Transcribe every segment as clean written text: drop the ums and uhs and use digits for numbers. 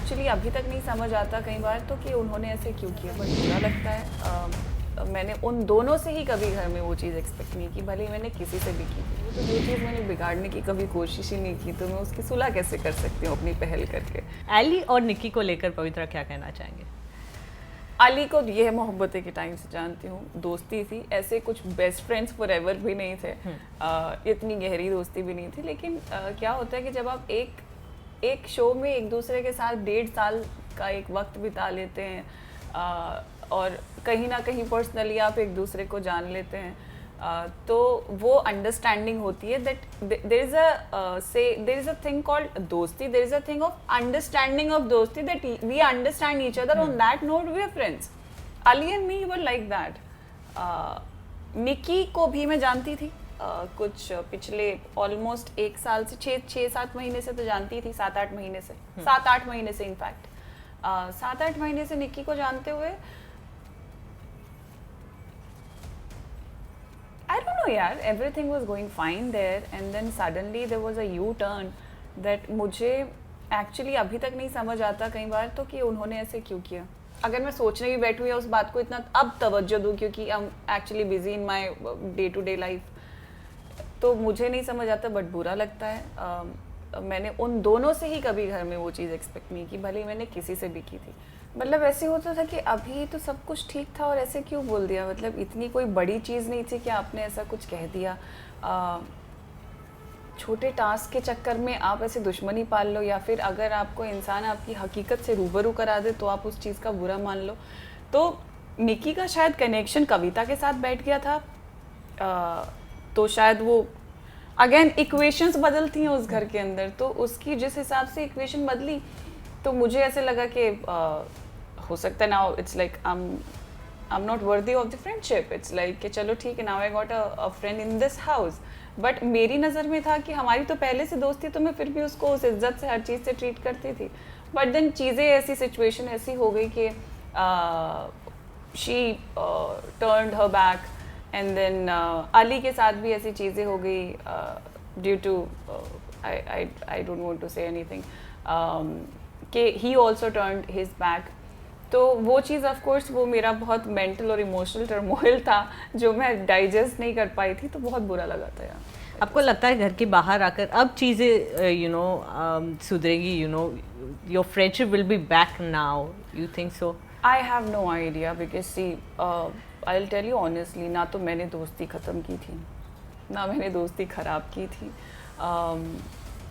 Actually अभी तक नहीं समझ आता कई बार तो कि उन्होंने ऐसे क्यों किया, बट बुरा लगता है। मैंने उन दोनों से ही कभी घर में वो चीज़ एक्सपेक्ट नहीं की, भले ही मैंने किसी से भी की थी। तो जो चीज़ मैंने बिगाड़ने की कभी कोशिश ही नहीं की, तो मैं उसकी सुलह कैसे कर सकती हूँ अपनी पहल करके। एली और निक्की को लेकर पवित्रा क्या कहना चाहेंगे? अली को ये मोहब्बतें के टाइम से जानती हूँ, दोस्ती थी, ऐसे कुछ बेस्ट फ्रेंड्स फॉरएवर भी नहीं थे। इतनी गहरी दोस्ती भी नहीं थी, लेकिन क्या होता है कि जब आप एक शो में एक दूसरे के साथ 1.5 साल का एक वक्त बिता लेते हैं, और कहीं ना कहीं पर्सनली आप एक दूसरे को जान लेते हैं, तो वो अंडरस्टैंडिंग होती है that there is a thing called dosti, there is a thing of understanding of dosti, that we understand each other, on that note we are friends. Ali and me were like that. Nikki को भी मैं जानती थी, कुछ पिछले almost 1 साल से 6-7 महीने से तो जानती थी, 7-8 महीने से, 7-8 महीने से इनफैक्ट 7-8 महीने से निक्की को जानते हुए I don't know यार, everything was going fine there and then suddenly there was a U-turn that मुझे एक्चुअली अभी तक नहीं समझ आता कई बार तो कि उन्होंने ऐसे क्यों किया। अगर मैं सोचने भी बैठूँ या उस बात को इतना अब तवज्जो दूँ क्योंकि I am actually busy in my day to day life, तो मुझे नहीं समझ आता, बट बुरा लगता है। मैंने उन दोनों से ही कभी घर में वो चीज़ एक्सपेक्ट नहीं की, भले ही मैंने किसी से भी की थी। मतलब ऐसे होता था कि अभी तो सब कुछ ठीक था और ऐसे क्यों बोल दिया, मतलब इतनी कोई बड़ी चीज़ नहीं थी कि आपने ऐसा कुछ कह दिया। छोटे टास्क के चक्कर में आप ऐसे दुश्मनी पाल लो, या फिर अगर आपको इंसान आपकी हकीकत से रूबरू करा दे तो आप उस चीज़ का बुरा मान लो। तो निकी का शायद कनेक्शन कविता के साथ बैठ गया था, तो शायद वो अगेन इक्वेशंस बदलती हैं उस घर के अंदर, तो उसकी जिस हिसाब से इक्वेशन बदली तो मुझे ऐसे लगा कि हो सकता है now it's like I am not worthy of the friendship, it's like कि चलो ठीक है, now I got a friend in this house. But मेरी नज़र में था कि हमारी तो पहले से दोस्ती, तो मैं फिर भी उसको उस इज्जत से हर चीज़ से ट्रीट करती थी। बट देन चीज़ें ऐसी, सिचुएशन ऐसी हो गई कि she turned her back, and then Ali के साथ भी ऐसी चीज़ें हो गई due to I don't want to say anything कि he also turned his back. तो वो चीज़ ऑफ कोर्स वो मेरा बहुत मेंटल और इमोशनल टर्मोइल था जो मैं डाइजेस्ट नहीं कर पाई थी, तो बहुत बुरा लगा था यार। आपको लगता है घर के बाहर आकर अब चीज़ें सुधरेगी, your friendship will be back now, you think so? I have no idea because see I will tell you honestly, ना तो मैंने दोस्ती ख़त्म की थी, ना मैंने दोस्ती ख़राब की थी।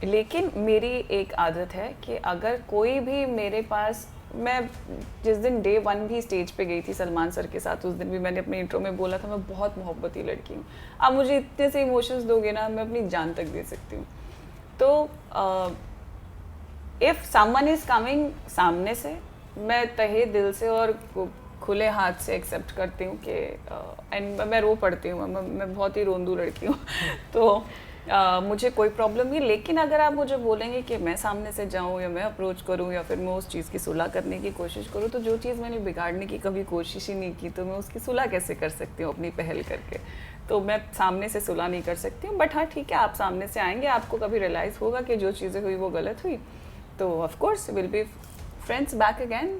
लेकिन मेरी एक आदत है कि अगर कोई भी मेरे पास, मैं जिस दिन डे 1 भी स्टेज पे गई थी सलमान सर के साथ, उस दिन भी मैंने अपने इंट्रो में बोला था मैं बहुत मोहब्बती लड़की हूँ, आप मुझे इतने से इमोशंस दोगे ना, मैं अपनी जान तक दे सकती हूँ। तो इफ़ समवन इज़ कमिंग सामने से, मैं तहे दिल से और खुले हाथ से एक्सेप्ट करती हूँ कि एंड मैं रो पड़ती हूँ, मैं बहुत ही रोंदू लड़की हूँ तो मुझे कोई प्रॉब्लम नहीं। लेकिन अगर आप मुझे बोलेंगे कि मैं सामने से जाऊँ या मैं अप्रोच करूँ या फिर मैं उस चीज़ की सुलह करने की कोशिश करूँ, तो जो चीज़ मैंने बिगाड़ने की कभी कोशिश ही नहीं की, तो मैं उसकी सुलह कैसे कर सकती हूँ अपनी पहल करके। तो मैं सामने से सुलह नहीं कर सकती हूँ, बट हाँ ठीक है, आप सामने से आएंगे, आपको कभी रियलाइज़ होगा कि जो चीज़ें हुई वो गलत हुई, तो of course will be friends back again.